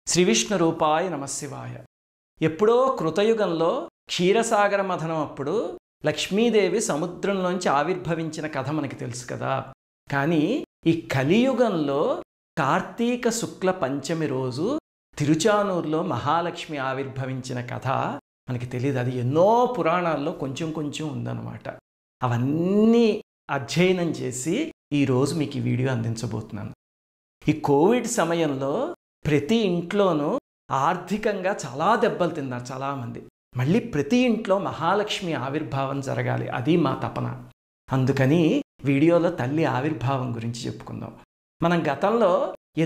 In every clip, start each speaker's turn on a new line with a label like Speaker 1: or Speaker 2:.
Speaker 1: శ్రీ విష్ణు రూపాయ నమశివాయ. ఎప్పుడో కృతయుగంలో క్షీరసాగర మథనం అప్పుడు లక్ష్మీదేవి సముద్రంలోంచి ఆవిర్భవించిన కథ మనకి తెలుసు కదా. కానీ ఈ కలియుగంలో కార్తీక శుక్ల పంచమి రోజు తిరుచానూరులో మహాలక్ష్మి ఆవిర్భవించిన కథ మనకి తెలియదు. అది ఎన్నో పురాణాల్లో కొంచెం కొంచెం ఉందన్నమాట. అవన్నీ అధ్యయనం చేసి ఈరోజు మీకు ఈ వీడియో అందించబోతున్నాను. ఈ కోవిడ్ సమయంలో ప్రతి ఇంట్లోనూ ఆర్థికంగా చాలా దెబ్బలు తిన్నారు చాలామంది. మళ్ళీ ప్రతి ఇంట్లో మహాలక్ష్మి ఆవిర్భావం జరగాలి, అది మా తపన. అందుకని వీడియోలో తల్లి ఆవిర్భావం గురించి చెప్పుకుందాం. మనం గతంలో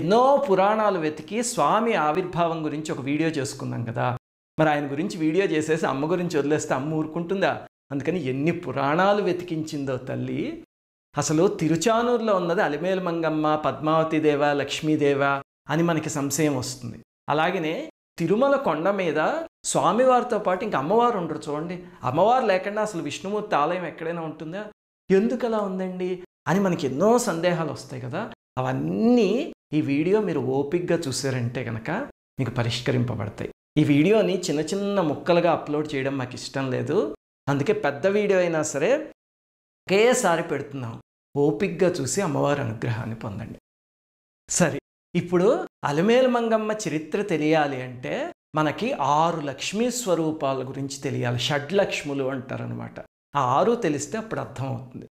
Speaker 1: ఎన్నో పురాణాలు వెతికి స్వామి ఆవిర్భావం గురించి ఒక వీడియో చేసుకున్నాం కదా. మరి ఆయన గురించి వీడియో చేసేసి అమ్మ గురించి వదిలేస్తే అమ్మ ఊరుకుంటుందా? అందుకని ఎన్ని పురాణాలు వెతికించిందో తల్లి. అసలు తిరుచానూరులో ఉన్నది అలిమేలు మంగమ్మ, పద్మావతి దేవ, లక్ష్మీదేవ అని మనకి సంశయం వస్తుంది. అలాగనే తిరుమల కొండ మీద స్వామివారితో పాటు ఇంక అమ్మవారు ఉండరు చూడండి. అమ్మవారు లేకుండా అసలు విష్ణుమూర్తి ఆలయం ఎక్కడైనా ఉంటుందా? ఎందుకు అలా ఉందండి అని మనకి ఎన్నో సందేహాలు వస్తాయి కదా. అవన్నీ ఈ వీడియో మీరు ఓపిక్గా చూసారంటే కనుక మీకు పరిష్కరింపబడతాయి. ఈ వీడియోని చిన్న చిన్న ముక్కలుగా అప్లోడ్ చేయడం మాకు ఇష్టం లేదు. అందుకే పెద్ద వీడియో అయినా సరే ఒకేసారి పెడుతున్నాం. ఓపిక్గా చూసి అమ్మవారి అనుగ్రహాన్ని పొందండి. సరే, ఇప్పుడు అలిమేలు మంగమ్మ చరిత్ర తెలియాలి అంటే మనకి 6 లక్ష్మీ స్వరూపాల గురించి తెలియాలి. షడ్లక్ష్ములు అంటారనమాట. ఆ 6 తెలిస్తే అప్పుడు అర్థమవుతుంది.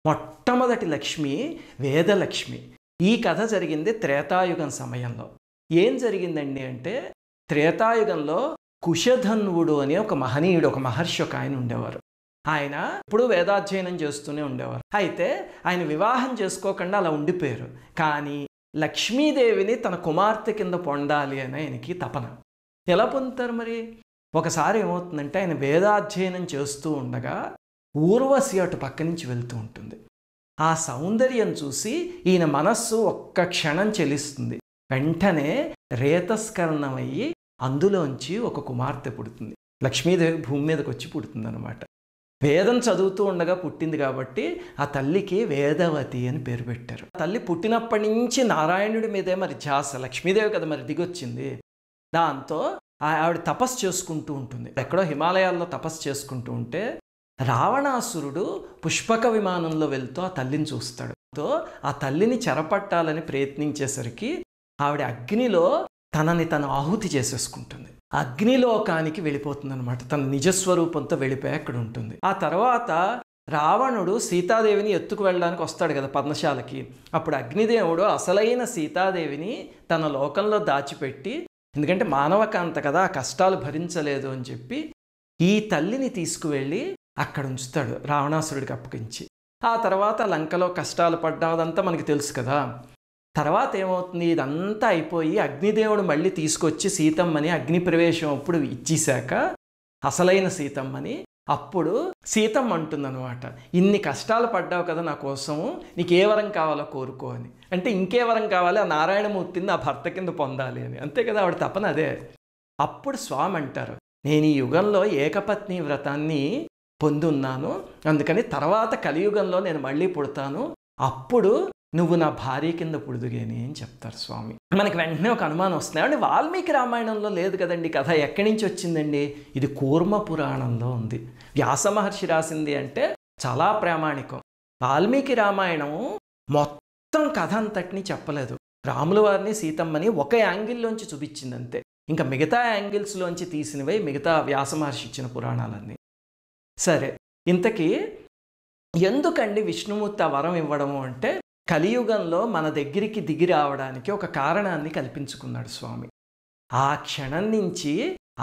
Speaker 1: మొట్టమొదటి లక్ష్మి వేదలక్ష్మి. ఈ కథ జరిగింది త్రేతాయుగం సమయంలో. ఏం జరిగిందండి అంటే త్రేతాయుగంలో కుశధన్వుడు అనే ఒక మహనీయుడు, ఒక మహర్షి, ఒక ఆయన ఉండేవారు. ఆయన ఇప్పుడు వేదాధ్యయనం చేస్తూనే ఉండేవారు. అయితే ఆయన వివాహం చేసుకోకుండా అలా ఉండిపోయారు. కానీ లక్ష్మీదేవిని తన కుమార్తె కింద పొందాలి అని ఆయనకి తపన. ఎలా పొందుతారు మరి? ఒకసారి ఏమవుతుందంటే ఆయన వేదాధ్యయనం చేస్తూ ఉండగా ఊర్వశి అటు పక్క నుంచి వెళ్తూ ఉంటుంది. ఆ సౌందర్యం చూసి ఈయన మనస్సు ఒక్క క్షణం చెలిస్తుంది. వెంటనే రేతస్కరణమయ్యి అందులోంచి ఒక కుమార్తె పుడుతుంది. లక్ష్మీదేవి భూమి మీదకి వచ్చి పుడుతుంది అనమాట. వేదం చదువుతూ ఉండగా పుట్టింది కాబట్టి ఆ తల్లికి వేదవతి అని పేరు పెట్టారు. తల్లి పుట్టినప్పటి నుంచి నారాయణుడి మీదే మరి ధ్యాస. లక్ష్మీదేవి కదా మరి దిగొచ్చింది. దాంతో ఆవిడ తపస్సు చేసుకుంటూ ఉంటుంది. ఎక్కడో హిమాలయాల్లో తపస్సు చేసుకుంటూ ఉంటే రావణాసురుడు పుష్పక విమానంలో వెళ్తూ ఆ తల్లిని చూస్తాడు. ఆ తల్లిని చెరపట్టాలని ప్రయత్నించేసరికి ఆవిడ అగ్నిలో తనని తను ఆహుతి చేసేసుకుంటుంది. అగ్నిలోకానికి వెళ్ళిపోతుంది అనమాట. తన నిజస్వరూపంతో వెళ్ళిపోయి అక్కడ ఉంటుంది. ఆ తర్వాత రావణుడు సీతాదేవిని ఎత్తుకు వెళ్ళడానికి వస్తాడు కదా పర్ణశాలకి. అప్పుడు అగ్నిదేవుడు అసలైన సీతాదేవిని తన లోకంలో దాచిపెట్టి, ఎందుకంటే మానవకాంత కదా, ఆ కష్టాలు భరించలేదు అని చెప్పి ఈ తల్లిని తీసుకువెళ్ళి అక్కడ ఉంచుతాడు, రావణాసురుడికి అప్పగించి. ఆ తర్వాత లంకలో కష్టాలు పడ్డాదంతా మనకి తెలుసు కదా. తర్వాత ఏమవుతుంది, ఇదంతా అయిపోయి అగ్నిదేవుడు మళ్ళీ తీసుకొచ్చి సీతమ్మని అగ్ని ప్రవేశం అప్పుడు ఇచ్చేశాక అసలైన సీతమ్మని అప్పుడు సీతమ్మ అంటుందన్నమాట, ఇన్ని కష్టాలు పడ్డావు కదా నా కోసము, నీకు ఏ వరం కావాలో కోరుకో అని. అంటే ఇంకే వరం కావాలి, ఆ నారాయణమూర్తిని ఆ భర్త కింద పొందాలి అని. అంతే కదా, ఆవిడ తపన అదే. అప్పుడు స్వామి అంటారు, నేను ఈ యుగంలో ఏకపత్ని వ్రతాన్ని పొందున్నాను, అందుకని తర్వాత కలియుగంలో నేను మళ్ళీ పుడతాను, అప్పుడు నువ్వు నా భార్య కింద పుడుదుగేని అని చెప్తారు స్వామి. మనకి వెంటనే ఒక అనుమానం వస్తుంది, అంటే వాల్మీకి రామాయణంలో లేదు కదండి కథ, ఎక్కడి నుంచి వచ్చిందండి? ఇది కూర్మ పురాణంలో ఉంది. వ్యాస మహర్షి రాసింది అంటే చాలా ప్రామాణికం. వాల్మీకి రామాయణం మొత్తం కథ అంతటినీ చెప్పలేదు. రాముల వారిని సీతమ్మని ఒక యాంగిల్లోంచి చూపించింది అంతే. ఇంకా మిగతా యాంగిల్స్లోంచి తీసినవే మిగతా వ్యాస మహర్షి ఇచ్చిన పురాణాలన్నీ. సరే, ఇంతకీ ఎందుకండి విష్ణుమూర్తి ఆ వరం ఇవ్వడము అంటే కలియుగంలో మన దగ్గరికి దిగి రావడానికి ఒక కారణాన్ని కల్పించుకున్నాడు స్వామి. ఆ క్షణం నుంచి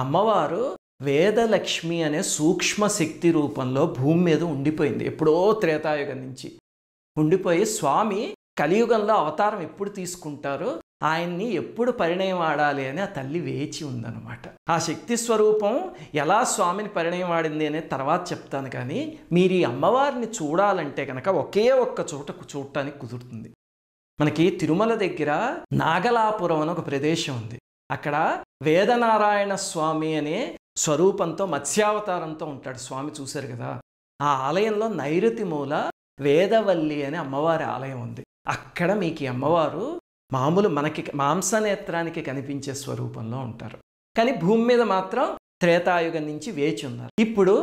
Speaker 1: అమ్మవారు వేదలక్ష్మి అనే సూక్ష్మ శక్తి రూపంలో భూమి మీద ఉండిపోయింది. ఎప్పుడో త్రేతాయుగం నుంచి ఉండిపోయి స్వామి కలియుగంలో అవతారం ఎప్పుడు తీసుకుంటారో, ఆయన్ని ఎప్పుడు పరిణయం ఆడాలి అని ఆ తల్లి వేచి ఉందన్నమాట. ఆ శక్తి స్వరూపం ఎలా స్వామిని పరిణయం ఆడింది అనేది తర్వాత చెప్తాను. కానీ మీరు ఈ అమ్మవారిని చూడాలంటే కనుక ఒకే ఒక్క చోట చూడటానికి కుదురుతుంది. మనకి తిరుమల దగ్గర నాగలాపురం అని ఒక ప్రదేశం ఉంది. అక్కడ వేదనారాయణ స్వామి అనే స్వరూపంతో మత్స్యావతారంతో ఉంటాడు స్వామి, చూశారు కదా. ఆ ఆలయంలో నైరుతి మూల వేదవల్లి అనే అమ్మవారి ఆలయం ఉంది. అక్కడ మీకు ఈ అమ్మవారు మామూలు మనకి మాంసనేత్రానికి కనిపించే స్వరూపంలో ఉంటారు. కానీ భూమి మీద మాత్రం త్రేతాయుగం నుంచి వేచి ఉన్నారు. ఇప్పుడు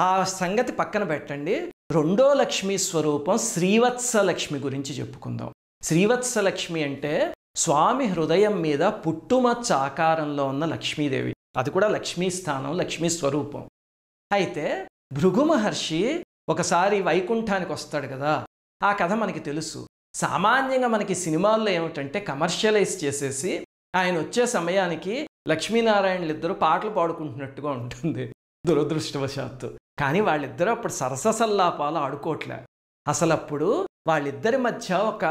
Speaker 1: ఆ సంగతి పక్కన పెట్టండి. రెండో లక్ష్మీ స్వరూపం శ్రీవత్సలక్ష్మి గురించి చెప్పుకుందాం. శ్రీవత్సలక్ష్మి అంటే స్వామి హృదయం మీద పుట్టుమచ్చ ఆకారంలో ఉన్న లక్ష్మీదేవి. అది కూడా లక్ష్మీ స్థానం, లక్ష్మీ స్వరూపం. అయితే భృగు మహర్షి ఒకసారి వైకుంఠానికి వస్తాడు కదా, ఆ కథ మనకి తెలుసు. సామాన్యంగా మనకి సినిమాల్లో ఏమిటంటే కమర్షియలైజ్ చేసేసి ఆయన వచ్చే సమయానికి లక్ష్మీనారాయణలు ఇద్దరు పాటలు పాడుకుంటున్నట్టుగా ఉంటుంది దురదృష్టవశాత్తు. కానీ వాళ్ళిద్దరూ అప్పుడు సరససల్లాపాలు ఆడుకోవట్లే. అసలు అప్పుడు వాళ్ళిద్దరి మధ్య ఒక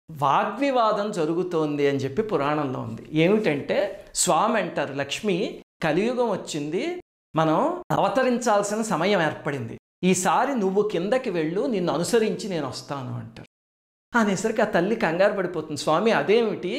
Speaker 1: వాగ్వివాదం జరుగుతోంది అని చెప్పి పురాణంలో ఉంది. ఏమిటంటే స్వామి అంటారు, లక్ష్మి కలియుగం వచ్చింది, మనం అవతరించాల్సిన సమయం ఏర్పడింది, ఈసారి నువ్వు కిందకి వెళ్ళు, నిన్ను అనుసరించి నేను వస్తాను అంటారు. అనేసరికి ఆ తల్లి కంగారు పడిపోతుంది. స్వామి అదేమిటి,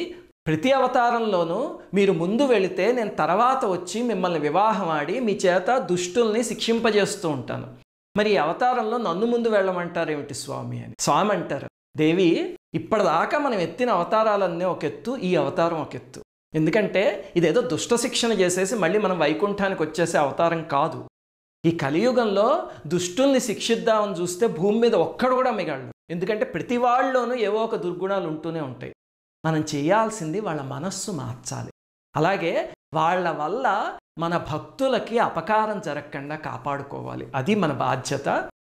Speaker 1: ప్రతి అవతారంలోనూ మీరు ముందు వెళితే నేను తర్వాత వచ్చి మిమ్మల్ని వివాహం ఆడి మీ చేత దుష్టుల్ని శిక్షింపజేస్తూ ఉంటాను, మరి ఈ అవతారంలో నన్ను ముందు వెళ్ళమంటారు ఏమిటి స్వామి అని. స్వామి అంటారు, దేవి ఇప్పటిదాకా మనం ఎత్తిన అవతారాలన్నీ ఒక ఎత్తు, ఈ అవతారం ఒక ఎత్తు. ఎందుకంటే ఇదేదో దుష్ట శిక్షణ చేసేసి మళ్ళీ మనం వైకుంఠానికి వచ్చేసే అవతారం కాదు. ఈ కలియుగంలో దుష్టుల్ని శిక్షిద్దామని చూస్తే భూమి మీద ఒక్కడు కూడా మిగలడు. ఎందుకంటే ప్రతి వాళ్ళలోనూ ఏవో ఒక దుర్గుణాలు ఉంటూనే ఉంటాయి. మనం చేయాల్సింది వాళ్ళ మనస్సు మార్చాలి. అలాగే వాళ్ళ వల్ల మన భక్తులకి అపకారం జరగకుండా కాపాడుకోవాలి. అది మన బాధ్యత.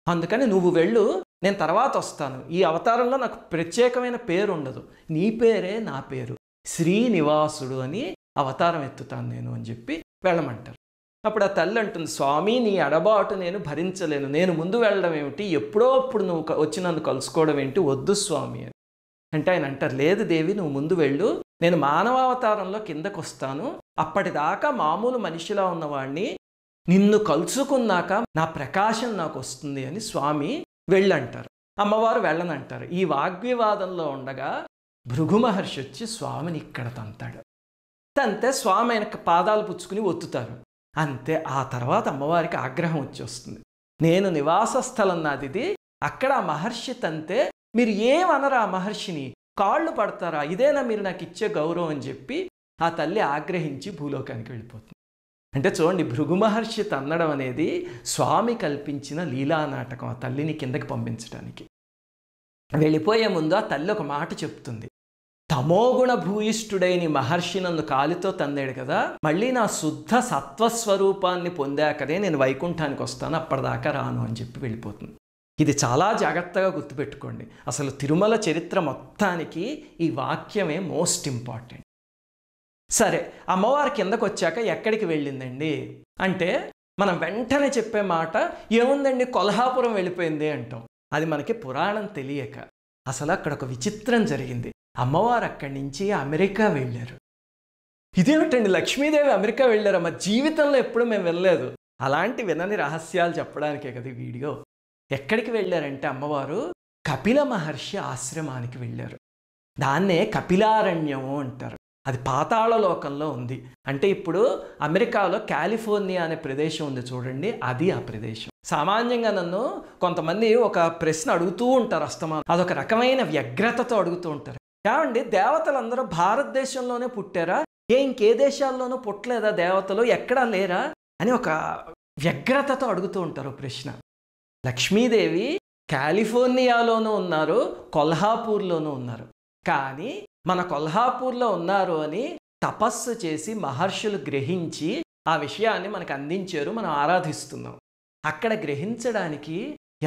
Speaker 1: అందుకని నువ్వు వెళ్ళు, నేను తర్వాత వస్తాను. ఈ అవతారంలో నాకు ప్రత్యేకమైన పేరు ఉండదు, నీ పేరే నా పేరు, శ్రీనివాసుడు అని అవతారం ఎత్తుతాను నేను అని చెప్పి వెళ్ళమంటారు. అప్పుడు ఆ తల్లి అంటుంది, స్వామి నీ అడబాటు నేను భరించలేను, నేను ముందు వెళ్ళడం ఏమిటి, ఎప్పుడో అప్పుడు నువ్వు వచ్చి నన్ను కలుసుకోవడం ఏంటి, వద్దు స్వామి అని అంటే ఆయన అంటారు, లేదు దేవి నువ్వు ముందు వెళ్ళు, నేను మానవావతారంలో కిందకు వస్తాను, అప్పటిదాకా మామూలు మనిషిలా ఉన్నవాడిని, నిన్ను కలుసుకున్నాక నా ప్రకాశం నాకు వస్తుంది అని స్వామి వెళ్ళంటారు. అమ్మవారు వెళ్ళనంటారు. ఈ వాగ్వివాదంలో ఉండగా భృగు మహర్షి వచ్చి స్వామిని ఇక్కడ తంతాడు. తంతే స్వామి ఆయన పాదాలు పుచ్చుకుని ఒత్తుతారు. అంతే. ఆ తర్వాత అమ్మవారికి ఆగ్రహం వచ్చేస్తుంది. నేను నివాస స్థలం నాదిది, అక్కడ ఆ మహర్షి తంతే మీరు ఏమనరా ఆ మహర్షిని, కాళ్ళు పడతారా, ఇదేనా మీరు నాకు ఇచ్చే గౌరవం అని చెప్పి ఆ తల్లి ఆగ్రహించి భూలోకానికి వెళ్ళిపోతుంది. అంటే చూడండి, భృగు మహర్షి తన్నడం అనేది స్వామి కల్పించిన లీలా నాటకం ఆ తల్లిని కిందకి పంపించడానికి. వెళ్ళిపోయే ముందు ఆ తల్లి ఒక మాట చెప్తుంది, తమోగుణ భూయిష్ఠుడైన మహర్షి నన్ను కాలితో తన్నాడు కదా, మళ్ళీ నా శుద్ధ సత్వస్వరూపాన్ని పొందాకనే నేను వైకుంఠానికి వస్తాను, అప్పటిదాకా రాను అని చెప్పి వెళ్ళిపోతుంది. ఇది చాలా జాగ్రత్తగా గుర్తుపెట్టుకోండి. అసలు తిరుమల చరిత్ర మొత్తానికి ఈ వాక్యమే మోస్ట్ ఇంపార్టెంట్. సరే, అమ్మవారి కిందకు వచ్చాక ఎక్కడికి వెళ్ళిందండి అంటే మనం వెంటనే చెప్పే మాట ఏముందండి, కొల్హాపురం వెళ్ళిపోయింది అంటాం. అది మనకి పురాణం తెలియక. అసలు అక్కడ ఒక విచిత్రం జరిగింది. అమ్మవారు అక్కడి నుంచి అమెరికా వెళ్ళారు. ఇదేమిటండి, లక్ష్మీదేవి అమెరికా వెళ్ళారు, మా జీవితంలో ఎప్పుడు మేము వెళ్ళలేదు. అలాంటి వినని రహస్యాలు చెప్పడానికే కదా ఈ వీడియో. ఎక్కడికి వెళ్ళారంటే అమ్మవారు కపిల మహర్షి ఆశ్రమానికి వెళ్ళారు. దాన్నే కపిలారణ్యము అంటారు. అది పాతాళ లోకంలో ఉంది. అంటే ఇప్పుడు అమెరికాలో కాలిఫోర్నియా అనే ప్రదేశం ఉంది చూడండి, అది ఆ ప్రదేశం. సామాన్యంగా నన్ను కొంతమంది ఒక ప్రశ్న అడుగుతూ ఉంటారు అస్తమానం, అదొక రకమైన వ్యగ్రతతో అడుగుతూ ఉంటారు, ఏమండి దేవతలందరూ భారతదేశంలోనే పుట్టారా, ఇంకే దేశాల్లోనూ పుట్టలేదా దేవతలు, ఎక్కడా లేరా అని ఒక వ్యగ్రతతో అడుగుతూ ఉంటారు ప్రశ్న. లక్ష్మీదేవి కాలిఫోర్నియాలోనూ ఉన్నారు, కొల్హాపూర్లోనూ ఉన్నారు. కానీ మన కొల్హాపూర్లో ఉన్నారు అని తపస్సు చేసి మహర్షులు గ్రహించి ఆ విషయాన్ని మనకు అందించారు, మనం ఆరాధిస్తున్నాం. అక్కడ గ్రహించడానికి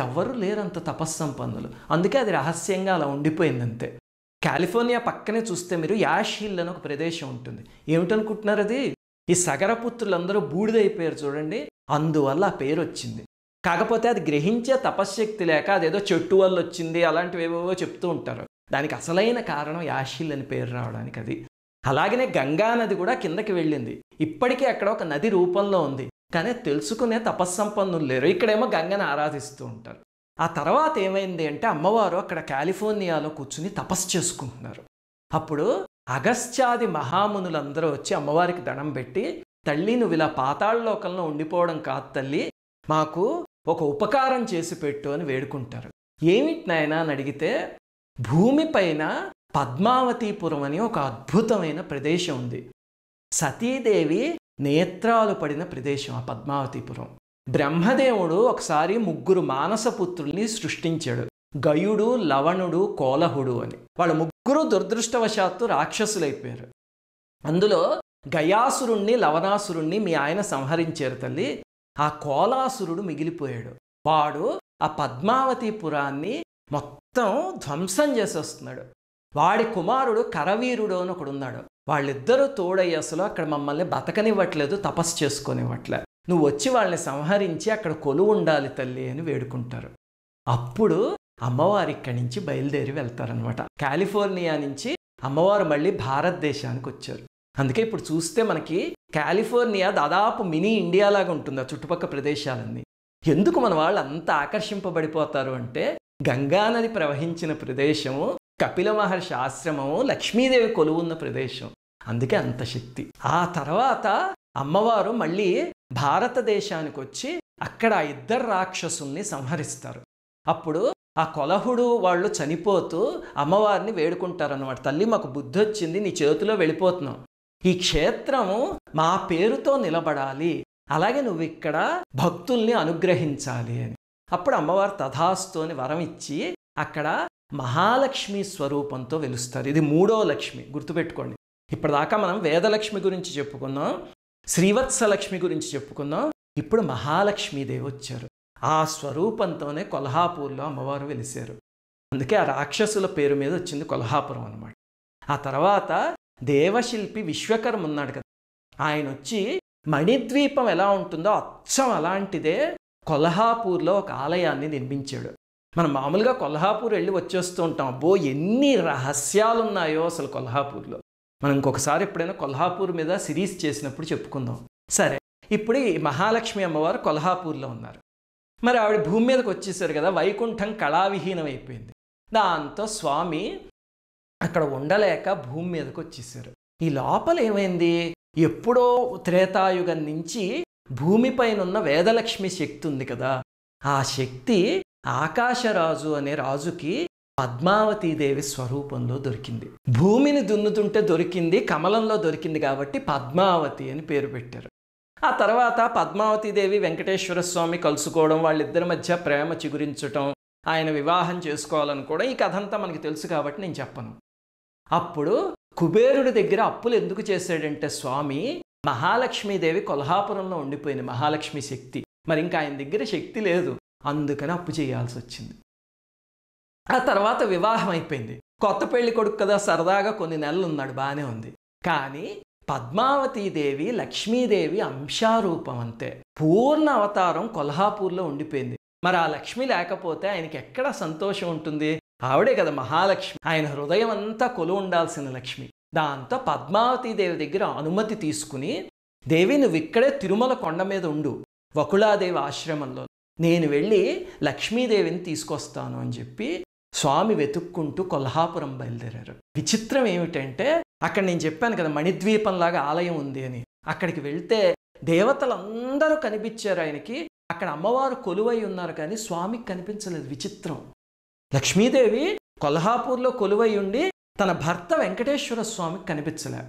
Speaker 1: ఎవ్వరూ లేరంత తపస్సంపన్నులు. అందుకే అది రహస్యంగా అలా ఉండిపోయిందంతే. కాలిఫోర్నియా పక్కనే చూస్తే మీరు యాష్ హిల్ అని ఒక ప్రదేశం ఉంటుంది. ఏమిటనుకుంటున్నారు అది? ఈ సగరపుత్రులందరూ బూడిదైపోయారు చూడండి, అందువల్ల ఆ పేరు వచ్చింది. కాకపోతే అది గ్రహించే తపశ్శక్తి లేక అదేదో చెట్టు వల్ల వచ్చింది అలాంటివి ఏవేవో చెప్తూ ఉంటారు. దానికి అసలైన కారణం యాష్ హిల్ అని పేరు రావడానికి అది. అలాగనే గంగా నది కూడా కిందకి వెళ్ళింది. ఇప్పటికీ అక్కడ ఒక నది రూపంలో ఉంది, కానీ తెలుసుకునే తపస్సంపన్నులు లేరు. ఇక్కడేమో గంగని ఆరాధిస్తూ ఉంటారు. ఆ తర్వాత ఏమైంది అంటే అమ్మవారు అక్కడ కాలిఫోర్నియాలో కూర్చుని తపస్సు చేసుకుంటున్నారు. అప్పుడు అగస్త్యాది మహామునులందరూ వచ్చి అమ్మవారికి దండం పెట్టి, తల్లి నువ్వు ఇలా పాతాళలోకంలో ఉండిపోవడం కాదు తల్లి, మాకు ఒక ఉపకారం చేసి పెట్టు అని వేడుకుంటారు. ఏమిటి నాయనా అని అడిగితే, భూమిపైన పద్మావతీపురం అని ఒక అద్భుతమైన ప్రదేశం ఉంది. సతీదేవి నేత్రాలు పడిన ప్రదేశం ఆ పద్మావతీపురం. బ్రహ్మదేవుడు ఒకసారి 3 మానసపుత్రుల్ని సృష్టించాడు, గయుడు, లవణుడు, కోలహుడు అని. వాళ్ళు 3 దురదృష్టవశాత్తు రాక్షసులైపోయారు. అందులో గయాసురుణ్ణి, లవణాసురుణ్ణి మీ ఆయన సంహరించారు తల్లి. ఆ కోలాసురుడు మిగిలిపోయాడు. వాడు ఆ పద్మావతీపురాన్ని మొత్తం ధ్వంసం చేసేస్తున్నాడు. వాడి కుమారుడు కరవీరుడు అని ఒకడున్నాడు. వాళ్ళిద్దరూ తోడై అసలు అక్కడ మమ్మల్ని బతకనివ్వట్లేదు, తపస్సు చేసుకొనివ్వట్లే. నువ్వు వచ్చి వాళ్ళని సంహరించి అక్కడ కొలువు ఉండాలి తల్లి అని వేడుకుంటారు. అప్పుడు అమ్మవారు ఇక్కడి నుంచి బయలుదేరి వెళ్తారనమాట. కాలిఫోర్నియా నుంచి అమ్మవారు మళ్ళీ భారతదేశానికి వచ్చారు. అందుకే ఇప్పుడు చూస్తే మనకి కాలిఫోర్నియా దాదాపు మినీ ఇండియా లాగా ఉంటుంది ఆ చుట్టుపక్కల ప్రదేశాలన్నీ. ఎందుకు మన వాళ్ళు అంత ఆకర్షింపబడిపోతారు అంటే, గంగానది ప్రవహించిన ప్రదేశము, కపిల మహర్షి ఆశ్రమము, లక్ష్మీదేవి కొలువున్న ప్రదేశం. అందుకే అంత శక్తి. ఆ తర్వాత అమ్మవారు మళ్ళీ భారతదేశానికి వచ్చి అక్కడ 2 రాక్షసుల్ని సంహరిస్తారు. అప్పుడు ఆ కొలహుడు వాళ్ళు చనిపోతూ అమ్మవారిని వేడుకుంటారన్నమాట. తల్లి, మాకు బుద్ధి వచ్చింది, నీ చేతిలో వెళ్ళిపోతున్నాం, ఈ క్షేత్రము మా పేరుతో నిలబడాలి, అలాగే నువ్వు ఇక్కడ భక్తుల్ని అనుగ్రహించాలి అని. అప్పుడు అమ్మవారు తథాస్తు అని వరం ఇచ్చి అక్కడ మహాలక్ష్మి స్వరూపంతో వెలుస్తారు. ఇది 3వ లక్ష్మి, గుర్తుపెట్టుకోండి. ఇప్పటిదాకా మనం వేదలక్ష్మి గురించి చెప్పుకున్నాం, శ్రీవత్సలక్ష్మి గురించి చెప్పుకున్నాం. ఇప్పుడు మహాలక్ష్మీదేవి వచ్చారు. ఆ స్వరూపంతోనే కొల్హాపూర్లో అమ్మవారు వెలిశారు. అందుకే ఆ రాక్షసుల పేరు మీద వచ్చింది కొల్హాపురం అన్నమాట. ఆ తర్వాత దేవశిల్పి విశ్వకర్మ ఉన్నాడు కదా, ఆయన వచ్చి మణిద్వీపం ఎలా ఉంటుందో అచ్చం అలాంటిదే కొల్హాపూర్లో ఒక ఆలయాన్ని నిర్మించాడు. మనం మామూలుగా కొల్హాపూర్ వెళ్ళి వచ్చేస్తూ ఉంటాం. అబ్బో, ఎన్ని రహస్యాలు ఉన్నాయో అసలు కొల్హాపూర్లో. మనం ఇంకొకసారి ఎప్పుడైనా కొల్హాపూర్ మీద సిరీస్ చేసినప్పుడు చెప్పుకుందాం. సరే, ఇప్పుడు ఈ మహాలక్ష్మి అమ్మవారు కొల్హాపూర్లో ఉన్నారు. మరి ఆవిడ భూమి మీదకి వచ్చేసారు కదా, వైకుంఠం కళావిహీనం అయిపోయింది. దాంతో స్వామి అక్కడ ఉండలేక భూమి మీదకి వచ్చేసారు. ఈ లోపల ఏమైంది, ఎప్పుడో త్రేతాయుగం నుంచి భూమిపైన ఉన్న వేదలక్ష్మి శక్తి ఉంది కదా, ఆ శక్తి ఆకాశరాజు అనే రాజుకి పద్మావతీదేవి స్వరూపంలో దొరికింది. భూమిని దున్నుతుంటే దొరికింది, కమలంలో దొరికింది కాబట్టి పద్మావతి అని పేరు పెట్టారు. ఆ తర్వాత పద్మావతీదేవి వెంకటేశ్వర స్వామి కలుసుకోవడం, వాళ్ళిద్దరి మధ్య ప్రేమ చిగురించటం, ఆయన వివాహం చేసుకోవాలనుకోవడం, ఈ కథ అంతా మనకి తెలుసు కాబట్టి నేను చెప్పను. అప్పుడు కుబేరుడి దగ్గర అప్పులు ఎందుకు చేశాడంటే స్వామి, మహాలక్ష్మీదేవి కొల్హాపురంలో ఉండిపోయింది, మహాలక్ష్మి శక్తి. మరి ఇంకా ఆయన దగ్గర శక్తి లేదు, అందుకని అప్పు చేయాల్సి వచ్చింది. ఆ తర్వాత వివాహం అయిపోయింది. కొత్త పెళ్లి కొడుకు కదా, సరదాగా కొన్ని నెలలు ఉన్నాడు, బాగానే ఉంది. కానీ పద్మావతీదేవి లక్ష్మీదేవి అంశారూపం అంతే, పూర్ణ అవతారం కొల్హాపూర్లో ఉండిపోయింది. మరి ఆ లక్ష్మి లేకపోతే ఆయనకి ఎక్కడ సంతోషం ఉంటుంది? ఆవిడే కదా మహాలక్ష్మి, ఆయన హృదయం అంతా కొలు ఉండాల్సిన లక్ష్మి. దాంతో పద్మావతీదేవి దగ్గర అనుమతి తీసుకుని, దేవి నువ్వు ఇక్కడే తిరుమల కొండ మీద ఉండు, వకుళాదేవి ఆశ్రమంలో, నేను వెళ్ళి లక్ష్మీదేవిని తీసుకొస్తాను అని చెప్పి స్వామి వెతుక్కుంటూ కొల్హాపురం బయలుదేరారు. విచిత్రం ఏమిటంటే, అక్కడ నేను చెప్పాను కదా మణిద్వీపంలాగా ఆలయం ఉంది అని, అక్కడికి వెళ్తే దేవతలందరూ కనిపించారు ఆయనకి. అక్కడ అమ్మవారు కొలువై ఉన్నారు కానీ స్వామికి కనిపించలేదు. విచిత్రం. లక్ష్మీదేవి కొల్హాపూర్లో కొలువై ఉండి తన భర్త వెంకటేశ్వర స్వామికి కనిపించలే.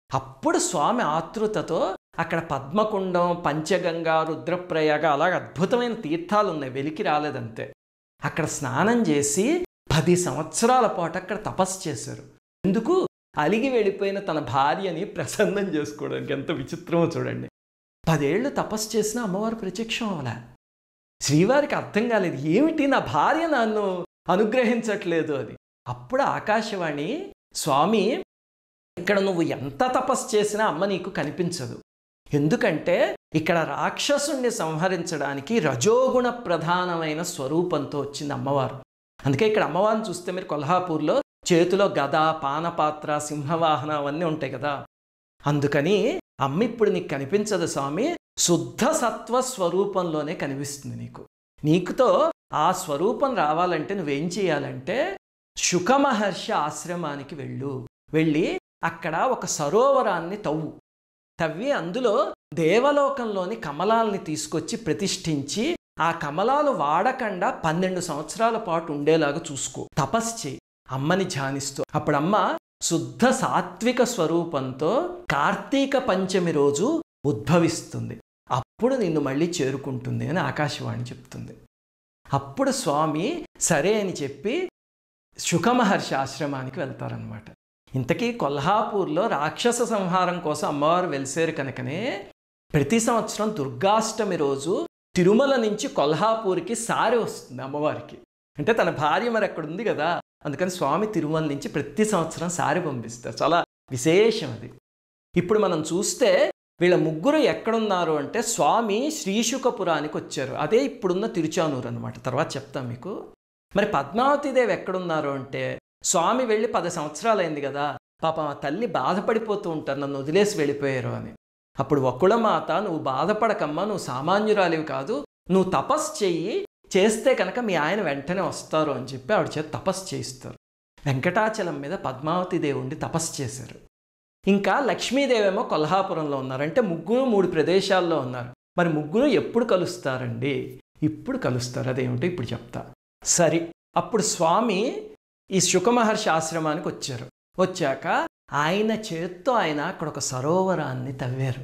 Speaker 1: అప్పుడు స్వామి ఆతృతతో అక్కడ పద్మకుండం, పంచగంగా, రుద్రప్రయాగ అలాగ అద్భుతమైన తీర్థాలు ఉన్నాయి, వెలికి రాలేదంతే. అక్కడ స్నానం చేసి 10 సంవత్సరాల పాటు అక్కడ తపస్సు చేశారు. ఎందుకు? అలిగి వెళ్ళిపోయిన తన భార్యని ప్రసన్నం చేసుకోవడానికి. ఎంత విచిత్రమో చూడండి. 10 ఏళ్ళు తపస్సు చేసినా అమ్మవారు ప్రత్యక్షం అవ్వలే. శ్రీవారికి అర్థం కాలేదు, ఏమిటి నా భార్య నన్ను అనుగ్రహించట్లేదు అది. అప్పుడు ఆకాశవాణి, స్వామి ఇక్కడ నువ్వు ఎంత తపస్సు చేసినా అమ్మ నీకు కనిపించదు. ఎందుకంటే ఇక్కడ రాక్షసుణ్ణి సంహరించడానికి రజోగుణ ప్రధానమైన స్వరూపంతో వచ్చింది అమ్మవారు. అందుకే ఇక్కడ అమ్మవారిని చూస్తే మీరు కొల్హాపూర్లో చేతిలో గద, పానపాత్ర, సింహవాహన అవన్నీ ఉంటాయి కదా. అందుకని అమ్మ ఇప్పుడు నీకు కనిపించదు స్వామి, శుద్ధ సత్వ స్వరూపంలోనే కనిపిస్తుంది నీకు. నీకుతో ఆ స్వరూపం రావాలంటే నువ్వేం చేయాలంటే శుక మహర్షి ఆశ్రమానికి వెళ్ళి అక్కడ ఒక సరోవరాన్ని తవ్వి అందులో దేవలోకంలోని కమలాల్ని తీసుకొచ్చి ప్రతిష్ఠించి ఆ కమలాలు వాడకుండా 12 సంవత్సరాల పాటు ఉండేలాగా చూసుకో, తపస్సు చేయి. అమ్మని ధ్యానిస్తూ. అప్పుడు అమ్మ శుద్ధ సాత్విక స్వరూపంతో కార్తీక పంచమి రోజు ఉద్భవిస్తుంది. అప్పుడు నిన్ను మళ్ళీ చేరుకుంటుంది అని ఆకాశవాణి చెప్తుంది. అప్పుడు స్వామి సరే అని చెప్పి శుకమహర్షి ఆశ్రమానికి వెళ్తారనమాట. ఇంతకీ కొల్హాపూర్లో రాక్షస సంహారం కోసం అమ్మవారు వెలిసారు కనుకనే ప్రతి సంవత్సరం దుర్గాష్టమి రోజు తిరుమల నుంచి కొల్హాపూర్కి సారి వస్తుంది అమ్మవారికి. అంటే తన భార్య మరి అక్కడ ఉంది కదా, అందుకని స్వామి తిరుమల నుంచి ప్రతి సంవత్సరం సారి పంపిస్తారు. చాలా విశేషం అది. ఇప్పుడు మనం చూస్తే వీళ్ళ ముగ్గురు ఎక్కడున్నారు అంటే స్వామి శ్రీశుకపురానికి వచ్చారు. అదే ఇప్పుడున్న తిరుచానూరు అనమాట. తర్వాత చెప్తాం మీకు. మరి పద్మావతీదేవి ఎక్కడున్నారు అంటే స్వామి వెళ్ళి 10 సంవత్సరాలు అయింది కదా, పాపం ఆ తల్లి బాధపడిపోతూ ఉంటారు, నన్ను వదిలేసి వెళ్ళిపోయారు అని. అప్పుడు వకుళమాత, నువ్వు బాధపడకమ్మా, నువ్వు సామాన్యురాలివి కాదు, నువ్వు తపస్సు చెయ్యి, చేస్తే కనుక మీ ఆయన వెంటనే వస్తారు అని చెప్పి ఆవిడ చేత తపస్సు చేయిస్తారు. వెంకటాచలం మీద పద్మావతీదేవి ఉండి తపస్సు చేశారు. ఇంకా లక్ష్మీదేవి ఏమో కొల్హాపురంలో ఉన్నారు. అంటే ముగ్గురు 3 ప్రదేశాల్లో ఉన్నారు. మరి ముగ్గురు ఎప్పుడు కలుస్తారండి? ఇప్పుడు కలుస్తారు. అదేమిటో ఇప్పుడు చెప్తా. సరే, అప్పుడు స్వామి ఈ శుకమహర్షి ఆశ్రమానికి వచ్చారు. వచ్చాక ఆయన చేత్తో ఆయన అక్కడ ఒక సరోవరాన్ని తవ్వారు.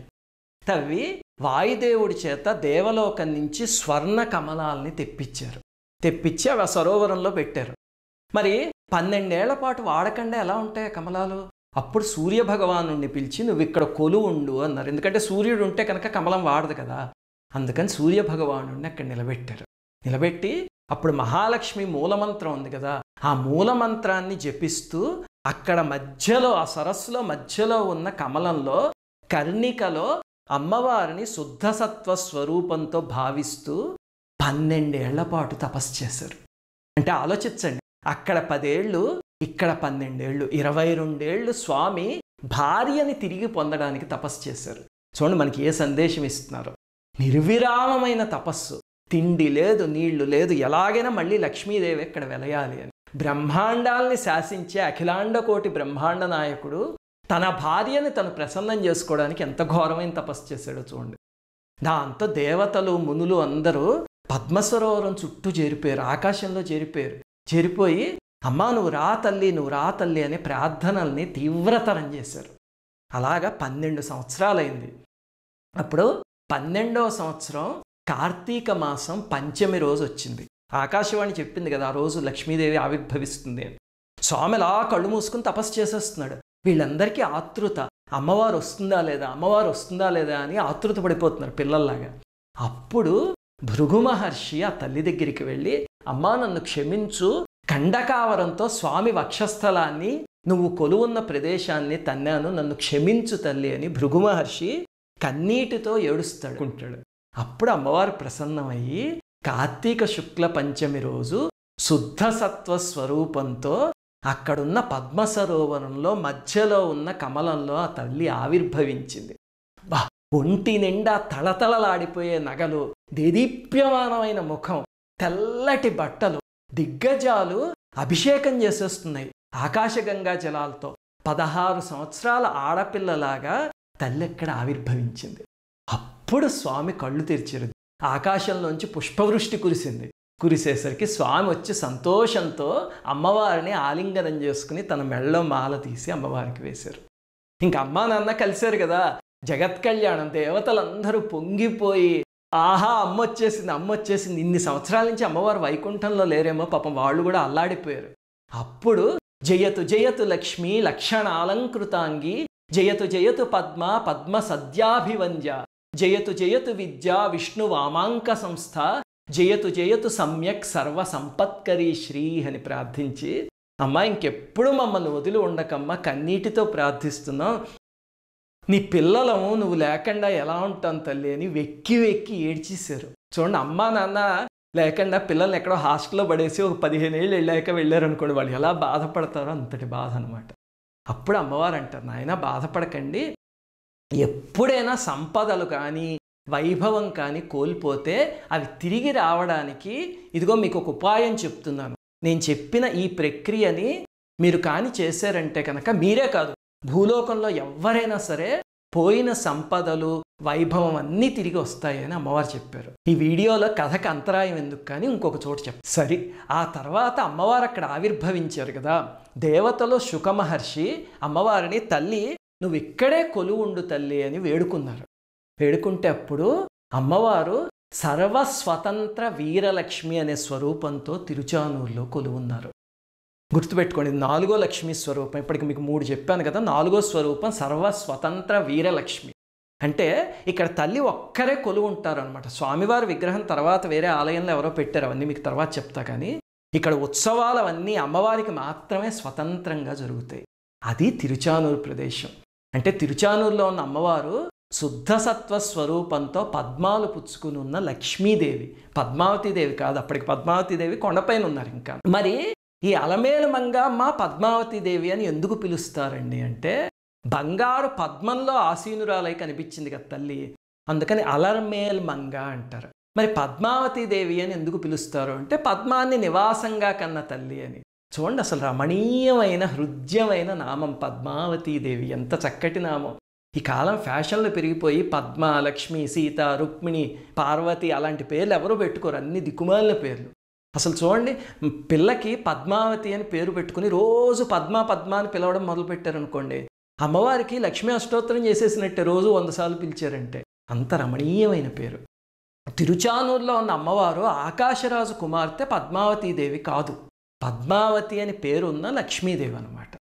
Speaker 1: తవ్వి వాయుదేవుడి చేత దేవలోకం నుంచి స్వర్ణ కమలాల్ని తెప్పించారు. తెప్పించి అవి ఆ సరోవరంలో పెట్టారు. మరి 12 ఏళ్ల పాటు వాడకుండా ఎలా ఉంటాయి కమలాలు? అప్పుడు సూర్యభగవానుడిని పిలిచి నువ్వు ఇక్కడ కొలువు ఉండు అన్నారు. ఎందుకంటే సూర్యుడు ఉంటే కనుక కమలం వాడదు కదా, అందుకని సూర్యభగవానుడిని అక్కడ నిలబెట్టారు. నిలబెట్టి అప్పుడు మహాలక్ష్మి మూలమంత్రం ఉంది కదా, ఆ మూలమంత్రాన్ని జపిస్తూ అక్కడ మధ్యలో, ఆ సరస్సులో మధ్యలో ఉన్న కమలంలో కర్ణికలో అమ్మవారిని శుద్ధసత్వ స్వరూపంతో భావిస్తూ 12 ఏళ్ల పాటు తపస్సు చేశారు. అంటే ఆలోచించండి, అక్కడ 10 ఏళ్ళు, ఇక్కడ 12 ఏళ్ళు, 22 ఏళ్ళు స్వామి భార్యని తిరిగి పొందడానికి తపస్సు చేశారు. చూడండి మనకి ఏ సందేశం ఇస్తున్నారు. నిర్విరామమైన తపస్సు, తిండి లేదు, నీళ్లు లేదు, ఎలాగైనా మళ్ళీ లక్ష్మీదేవి ఇక్కడ వెలయాలి అని. బ్రహ్మాండాల్ని శాసించే అఖిలాండ కోటి బ్రహ్మాండ నాయకుడు తన భార్యని తను ప్రసన్నం చేసుకోవడానికి ఎంత ఘోరమైన తపస్సు చేశాడో చూడండి. దాంతో దేవతలు మునులు అందరూ పద్మసరోవరం చుట్టూ చేరిపోయారు, ఆకాశంలో చేరిపోయారు. చేరిపోయి అమ్మా నువ్వు రా తల్లి, నువ్వు రా తల్లి అనే ప్రార్థనల్ని తీవ్రతరం చేశారు. అలాగా 12 సంవత్సరాలైంది. అప్పుడు 12వ సంవత్సరం కార్తీక మాసం పంచమి రోజు వచ్చింది. ఆకాశవాణి చెప్పింది కదా, ఆ రోజు లక్ష్మీదేవి ఆవిర్భవిస్తుంది అని. స్వామి అలా కళ్ళు మూసుకుని తపస్సు చేసేస్తున్నాడు. వీళ్ళందరికీ ఆతృత, అమ్మవారు వస్తుందా లేదా, అమ్మవారు వస్తుందా లేదా అని ఆతృత పడిపోతున్నారు పిల్లల్లాగా. అప్పుడు భృగు మహర్షి ఆ తల్లి దగ్గరికి వెళ్ళి, అమ్మా నన్ను క్షమించు, ఖండకావరంతో స్వామి వక్షస్థలాన్ని, నువ్వు కొలువున్న ప్రదేశాన్ని తన్నాను, నన్ను క్షమించు తల్లి అని భృగు మహర్షి కన్నీటితో ఏడుస్తాడు. అప్పుడు అమ్మవారు ప్రసన్నమయ్యి కార్తీక శుక్ల పంచమి రోజు శుద్ధ సత్వ స్వరూపంతో అక్కడున్న పద్మసరోవరంలో మధ్యలో ఉన్న కమలంలో ఆ తల్లి ఆవిర్భవించింది. ఒంటి నిండా తళతళలాడిపోయే నగలు, దేదీప్యమానమైన ముఖం, తెల్లటి బట్టలు, దిగ్గజాలు అభిషేకం చేసేస్తున్నాయి ఆకాశగంగా జలాలతో. 16 సంవత్సరాల ఆడపిల్లలాగా తల్లి ఎక్కడ ఆవిర్భవించింది. అప్పుడు స్వామి కళ్ళు తెరిచారు. ఆకాశంలోంచి పుష్పవృష్టి కురిసింది. కురిసేసరికి స్వామి వచ్చి సంతోషంతో అమ్మవారిని ఆలింగనం చేసుకుని తన మెళ్ళలో మాల తీసి అమ్మవారికి వేశారు. ఇంక అమ్మా నాన్న కలిశారు కదా, జగత్ కళ్యాణం, దేవతలందరూ పొంగిపోయి ఆహా అమ్మ వచ్చేసింది. ఇన్ని సంవత్సరాల నుంచి అమ్మవారు వైకుంఠంలో లేరేమో, పాపం వాళ్ళు కూడా అల్లాడిపోయారు. అప్పుడు జయతు జయతు లక్ష్మి లక్షణాలంకృతాంగి, జయతు జయతు పద్మ పద్మ సద్యాభివంద్య, జయతు జయతు విద్యా విష్ణు వామాంక సంస్థ, జయతు జయతు సమ్యక్ సర్వ సంపత్కరీ శ్రీ అని ప్రార్థించి, అమ్మ ఇంకెప్పుడు మమ్మల్ని వదిలి ఉండకమ్మా, కన్నీటితో ప్రార్థిస్తున్నాం, నీ పిల్లలము నువ్వు లేకుండా ఎలా ఉంటాను తల్లి అని వెక్కి వెక్కి ఏడ్చేశారు. చూడండి, అమ్మా నాన్న లేకుండా పిల్లల్ని ఎక్కడో హాస్టల్లో పడేసి ఒక 15 ఏళ్ళు వెళ్ళాక వెళ్ళారు అనుకోండి, వాళ్ళు ఎలా బాధపడతారో అంతటి బాధ అనమాట. అప్పుడు అమ్మవారు అంటారు, నాయన బాధపడకండి, ఎప్పుడైనా సంపదలు కానీ వైభవం కానీ కోల్పోతే అవి తిరిగి రావడానికి ఇదిగో మీకు ఒక ఉపాయం చెప్తున్నాను. నేను చెప్పిన ఈ ప్రక్రియని మీరు కానీ చేశారంటే కనుక మీరే కాదు, భూలోకంలో ఎవరైనా సరే పోయిన సంపదలు వైభవం అన్నీ తిరిగి వస్తాయని అమ్మవారు చెప్పారు. ఈ వీడియోలో కథకు అంతరాయం ఎందుకు కానీ ఇంకొక చోటు చెప్తారు. సరే, ఆ తర్వాత అమ్మవారు అక్కడ ఆవిర్భవించారు కదా, దేవతలు శుక మహర్షి అమ్మవారిని తల్లి నువ్వు ఇక్కడే కొలువు ఉండు తల్లి అని వేడుకున్నారు. వేడుకుంటే అప్పుడు అమ్మవారు సర్వస్వతంత్ర వీరలక్ష్మి అనే స్వరూపంతో తిరుచానూరులో కొలువున్నారు. గుర్తుపెట్టుకోండి, 4వ లక్ష్మీ స్వరూపం. ఇప్పటికి మీకు 3 చెప్పాను కదా. 4వ స్వరూపం సర్వస్వతంత్ర వీరలక్ష్మి. అంటే ఇక్కడ తల్లి ఒక్కరే కొలువు ఉంటారు అనమాట. స్వామివారి విగ్రహం తర్వాత వేరే ఆలయంలో ఎవరో పెట్టారు, అవన్నీ మీకు తర్వాత చెప్తా. కానీ ఇక్కడ ఉత్సవాలు అవన్నీ అమ్మవారికి మాత్రమే స్వతంత్రంగా జరుగుతాయి. అది తిరుచానూరు ప్రదేశం. అంటే తిరుచానూరులో ఉన్న అమ్మవారు శుద్ధ సత్వ స్వరూపంతో పద్మాలు పుచ్చుకుని ఉన్న లక్ష్మీదేవి, పద్మావతీదేవి కాదు. అప్పటికి పద్మావతీదేవి కొండపైన ఉన్నారు. ఇంకా మరి ఈ అలమేలు మంగమ్మ పద్మావతీదేవి అని ఎందుకు పిలుస్తారండి అంటే, బంగారు పద్మంలో ఆసీనురాలై కనిపించింది కదా తల్లి, అందుకని అలర్మేల్ మంగ అంటారు. మరి పద్మావతీదేవి అని ఎందుకు పిలుస్తారు అంటే, పద్మాన్ని నివాసంగా కన్న తల్లి అని. చూడండి, అసలు రమణీయమైన హృద్యమైన నామం పద్మావతీదేవి. ఎంత చక్కటి నామం. ఈ కాలం ఫ్యాషన్లు పెరిగిపోయి పద్మ, లక్ష్మి, సీత, రుక్మిణి, పార్వతి అలాంటి పేర్లు ఎవరు పెట్టుకోరు, అన్ని దిక్కుమాలిన పేర్లు. అసలు చూడండి, పిల్లకి పద్మావతి అని పేరు పెట్టుకుని రోజు పద్మ పద్మ అని పిలవడం మొదలుపెట్టారనుకోండి, అమ్మవారికి లక్ష్మీ అష్టోత్తరం చేసేసినట్టే రోజు 100 సార్లు పిలిచారంటే. అంత రమణీయమైన పేరు. తిరుచానూరులో ఉన్న అమ్మవారు ఆకాశరాజు కుమార్తె పద్మావతీదేవి కాదు, పద్మావతి అని పేరున్న లక్ష్మీదేవి అనమాట.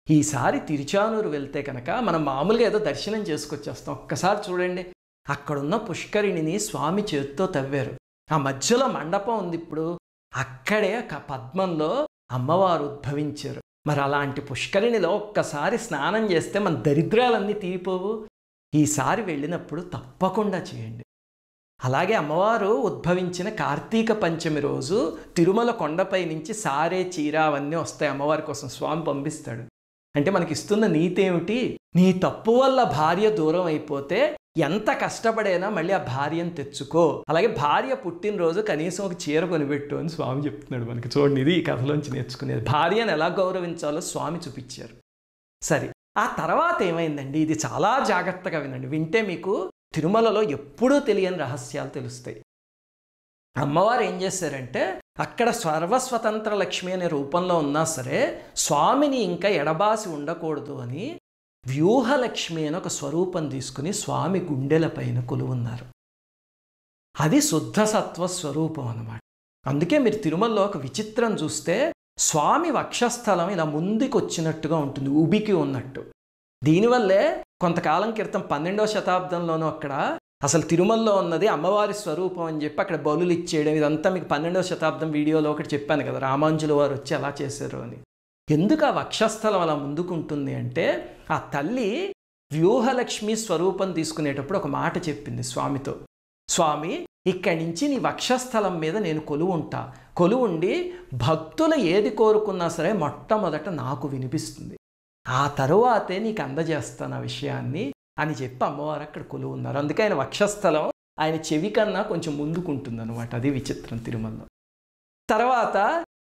Speaker 1: ఈసారి తిరుచానూరు వెళ్తే కనుక మనం మామూలుగా ఏదో దర్శనం చేసుకొచ్చేస్తాం. ఒక్కసారి చూడండి, అక్కడున్న పుష్కరిణిని స్వామి చేతితో తవ్వారు. ఆ మధ్యలో మండపం ఉంది. ఇప్పుడు అక్కడే పద్మంలో అమ్మవారు ఉద్భవించారు. మరి అలాంటి పుష్కరిణిలో ఒక్కసారి స్నానం చేస్తే మన దరిద్రాలన్నీ తీరిపోవు. ఈసారి వెళ్ళినప్పుడు తప్పకుండా చేయండి. అలాగే అమ్మవారు ఉద్భవించిన కార్తీక పంచమి రోజు తిరుమల కొండపై నుంచి సారే చీర అవన్నీ వస్తాయి అమ్మవారి కోసం, స్వామి పంపిస్తాడు. అంటే మనకి ఇస్తున్న నీతి ఏమిటి? నీ తప్పు వల్ల భార్య దూరం అయిపోతే ఎంత కష్టపడైనా మళ్ళీ ఆ భార్యను తెచ్చుకో, అలాగే భార్య పుట్టినరోజు కనీసం ఒక చీర కొనిపెట్టు అని స్వామి చెప్తున్నాడు మనకి. చూడండి, ఇది ఈ కథలోంచి నేర్చుకునేది. భార్యను ఎలా గౌరవించాలో స్వామి చూపించారు. సరే, ఆ తర్వాత ఏమైందండి? ఇది చాలా జాగ్రత్తగా వినండి. వింటే మీకు తిరుమలలో ఎప్పుడూ తెలియని రహస్యాలు తెలుస్తాయి. అమ్మవారు ఏం చేశారంటే, అక్కడ సర్వస్వతంత్ర లక్ష్మి అనే రూపంలో ఉన్నా సరే స్వామిని ఇంకా ఎడబాసి ఉండకూడదు అని వ్యూహలక్ష్మి అని ఒక స్వరూపం తీసుకుని స్వామి గుండెల పైన కొలువున్నారు. అది శుద్ధ సత్వ స్వరూపం అన్నమాట. అందుకే మీరు తిరుమలలో ఒక విచిత్రం చూస్తే స్వామి వక్షస్థలం ఇలా ముందుకు వచ్చినట్టుగా ఉంటుంది, ఉబికి ఉన్నట్టు. దీనివల్లే కొంతకాలం క్రితం 12వ శతాబ్దంలోనూ అక్కడ అసలు తిరుమలలో ఉన్నది అమ్మవారి స్వరూపం అని చెప్పి అక్కడ బలులు ఇచ్చేయడం, ఇదంతా మీకు 12వ శతాబ్దం వీడియోలో ఒకటి చెప్పాను కదా, రామాంజుల వారు వచ్చి అలా చేశారు అని. ఎందుకు ఆ వక్షస్థలం అలా ముందుకుంటుంది అంటే, ఆ తల్లి వ్యూహలక్ష్మి స్వరూపం తీసుకునేటప్పుడు ఒక మాట చెప్పింది స్వామితో, స్వామి ఇక్కడి నుంచి నీ వక్షస్థలం మీద నేను కొలువుంటా, కొలువుండి భక్తులు ఏది కోరుకున్నా సరే మొట్టమొదట నాకు వినిపిస్తుంది, ఆ తరువాతే నీకు అందజేస్తాను ఆ విషయాన్ని అని చెప్పి అమ్మవారు అక్కడ కొలువు ఉన్నారు. అందుకే ఆయన వక్షస్థలం ఆయన చెవి కన్నా కొంచెం ముందుకుంటుంది అనమాట. అది విచిత్రం తిరుమలలో. తర్వాత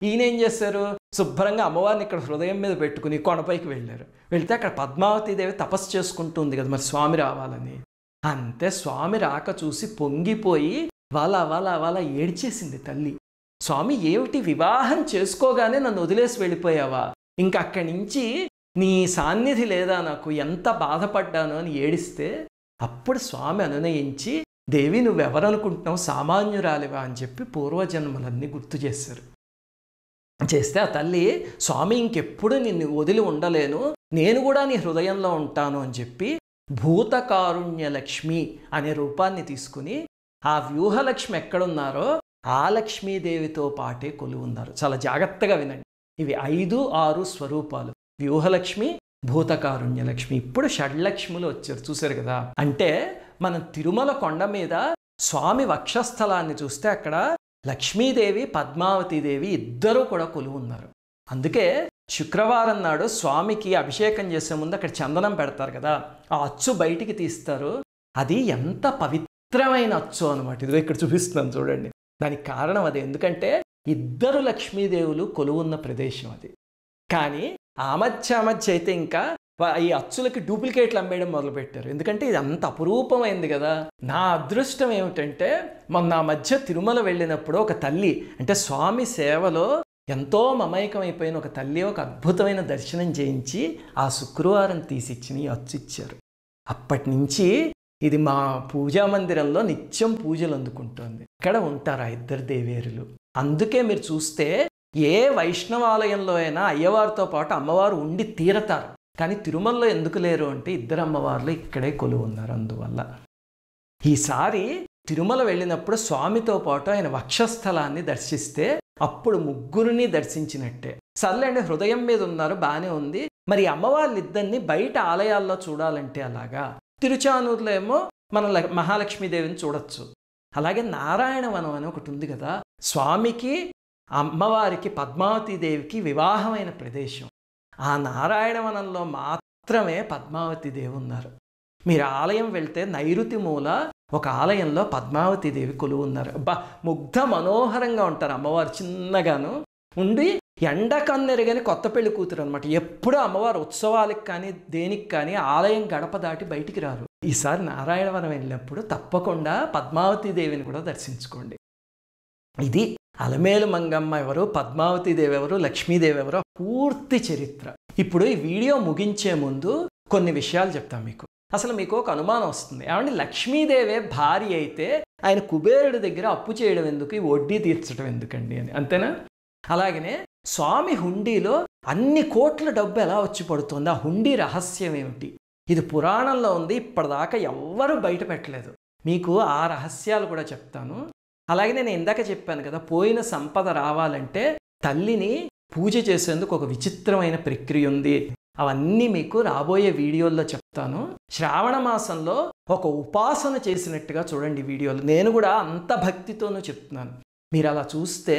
Speaker 1: ఈయన ఏం చేశారు, శుభ్రంగా అమ్మవారిని ఇక్కడ హృదయం మీద పెట్టుకుని కొండపైకి వెళ్ళారు. వెళ్తే అక్కడ పద్మావతీదేవి తపస్సు చేసుకుంటుంది కదా, మరి స్వామి రావాలని. అంతే, స్వామి రాక చూసి పొంగిపోయి వాళ్ళ ఏడ్చేసింది తల్లి. స్వామి ఏమిటి, వివాహం చేసుకోగానే నన్ను వదిలేసి వెళ్ళిపోయావా, ఇంకా అక్కడి నుంచి నీ సాన్నిధి లేదా, నాకు ఎంత బాధపడ్డాను అని ఏడిస్తే అప్పుడు స్వామి అనునయించి, దేవి నువ్వెవరనుకుంటున్నావు, సామాన్యురాలివా అని చెప్పి పూర్వజన్మలన్నీ గుర్తు చేశారు. చేస్తే ఆ తల్లి, స్వామి ఇంకెప్పుడు నిన్ను వదిలి ఉండలేను, నేను కూడా నీ హృదయంలో ఉంటాను అని చెప్పి భూతకారుణ్య లక్ష్మి అనే రూపాన్ని తీసుకుని ఆ వ్యూహలక్ష్మి ఎక్కడున్నారో ఆ లక్ష్మీదేవితో పాటే కొలువు ఉన్నారు. చాలా జాగ్రత్తగా వినండి. ఇవి 5, 6 స్వరూపాలు. వ్యూహలక్ష్మి, భూతకారుణ్య లక్ష్మి. ఇప్పుడు షడ్లక్ష్ములు వచ్చారు, చూశారు కదా. అంటే మనం తిరుమల కొండ మీద స్వామి వక్షస్థలాన్ని చూస్తే అక్కడ లక్ష్మీదేవి, పద్మావతీదేవి ఇద్దరూ కూడా కొలువు ఉన్నారు. అందుకే శుక్రవారం నాడు స్వామికి అభిషేకం చేసే ముందు అక్కడ చందనం పెడతారు కదా, ఆ అచ్చు బయటికి తీస్తారు. అది ఎంత పవిత్రమైన అచ్చు అనమాట. ఇదిగో ఇక్కడ చూపిస్తున్నాను చూడండి. దానికి కారణం అదే, ఎందుకంటే ఇద్దరు లక్ష్మీదేవులు కొలువున్న ప్రదేశం అది. కానీ ఆ మధ్య అయితే ఇంకా ఈ అచ్చులకి డూప్లికేట్లు అమ్మేయడం మొదలుపెట్టారు. ఎందుకంటే ఇది అంత అపురూపమైంది కదా. నా అదృష్టం ఏమిటంటే మొన్న ఆ మధ్య తిరుమల వెళ్ళినప్పుడు ఒక తల్లి, అంటే స్వామి సేవలో ఎంతో మమైకమైపోయిన ఒక తల్లి ఒక అద్భుతమైన దర్శనం చేయించి ఆ శుక్రవారం తీసిచ్చిన ఈ అచ్చు ఇచ్చారు. అప్పటి నుంచి ఇది మా పూజా మందిరంలో నిత్యం పూజలు అందుకుంటోంది. ఇక్కడ ఉంటారు ఆ ఇద్దరు దేవేరులు. అందుకే మీరు చూస్తే ఏ వైష్ణవాలయంలో అయినా అయ్యవారితో పాటు అమ్మవారు ఉండి తీరతారు. కానీ తిరుమలలో ఎందుకు లేరు అంటే ఇద్దరు అమ్మవార్లు ఇక్కడే కొలువు ఉన్నారు. అందువల్ల ఈసారి తిరుమల వెళ్ళినప్పుడు స్వామితో పాటు ఆయన వక్షస్థలాన్ని దర్శిస్తే అప్పుడు ముగ్గురిని దర్శించినట్టే. సర్లేండి, హృదయం మీద ఉన్నారు, బాగానే ఉంది. మరి అమ్మవార్లిద్దరిని బయట ఆలయాల్లో చూడాలంటే అలాగా. తిరుచానూరులో ఏమో మన మహాలక్ష్మీదేవిని చూడొచ్చు. అలాగే నారాయణవనం అని ఒకటి ఉంది కదా, స్వామికి అమ్మవారికి పద్మావతీదేవికి వివాహమైన ప్రదేశం. ఆ నారాయణవనంలో మాత్రమే పద్మావతీదేవి ఉన్నారు. మీరు ఆలయం వెళ్తే నైరుతి మూల ఒక ఆలయంలో పద్మావతీదేవి కొలువు ఉన్నారు. ముగ్ధ మనోహరంగా ఉంటారు అమ్మవారు. చిన్నగాను ఉండి ఎండ కన్నెరగని కొత్త పెళ్లి కూతురు అనమాట. ఎప్పుడూ అమ్మవారు ఉత్సవాలకు కానీ దేనికి కానీ ఆలయం గడప దాటి బయటికి రారు. ఈసారి నారాయణవనం వెళ్ళినప్పుడు తప్పకుండా పద్మావతీదేవిని కూడా దర్శించుకోండి. ఇది అలమేలు మంగమ్మ ఎవరు, పద్మావతీదేవి ఎవరు, లక్ష్మీదేవి ఎవరో పూర్తి చరిత్ర. ఇప్పుడు ఈ వీడియో ముగించే ముందు కొన్ని విషయాలు చెప్తాను మీకు. అసలు మీకు ఒక అనుమానం వస్తుంది, ఏమంటే లక్ష్మీదేవే భార్య అయితే ఆయన కుబేరుడి దగ్గర అప్పు చేయడం ఎందుకు, ఈ వడ్డీ తీర్చడం ఎందుకండి అని, అంతేనా? అలాగనే స్వామి హుండీలో అన్ని కోట్ల డబ్బు ఎలా వచ్చి పడుతుంది, ఆ హుండీ రహస్యం ఏమిటి? ఇది పురాణంలో ఉంది, ఇప్పటిదాకా ఎవ్వరూ బయట పెట్టలేదు. మీకు ఆ రహస్యాలు కూడా చెప్తాను. అలాగే నేను ఇందాక చెప్పాను కదా, పోయిన సంపద రావాలంటే తల్లిని పూజ చేసేందుకు ఒక విచిత్రమైన ప్రక్రియ ఉంది. అవన్నీ మీకు రాబోయే వీడియోల్లో చెప్తాను. శ్రావణ మాసంలో ఒక ఉపాసన చేసినట్టుగా చూడండి వీడియోలు. నేను కూడా అంత భక్తితోనూ చెప్తున్నాను. మీరు అలా చూస్తే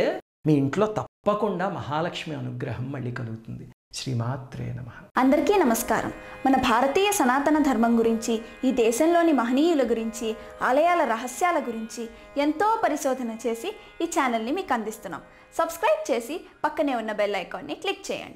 Speaker 1: మీ ఇంట్లో తప్పకుండా మహాలక్ష్మి అనుగ్రహం మళ్ళీ కలుగుతుంది. శ్రీమాత్రే నమః.
Speaker 2: అందరికీ నమస్కారం. మన భారతీయ సనాతన ధర్మం గురించి, ఈ దేశంలోని మహనీయుల గురించి, ఆలయాల రహస్యాల గురించి ఎంతో పరిశోధన చేసి ఈ ఛానల్ని మీకు అందిస్తున్నాం. సబ్స్క్రైబ్ చేసి పక్కనే ఉన్న బెల్ ఐకాన్ని క్లిక్ చేయండి.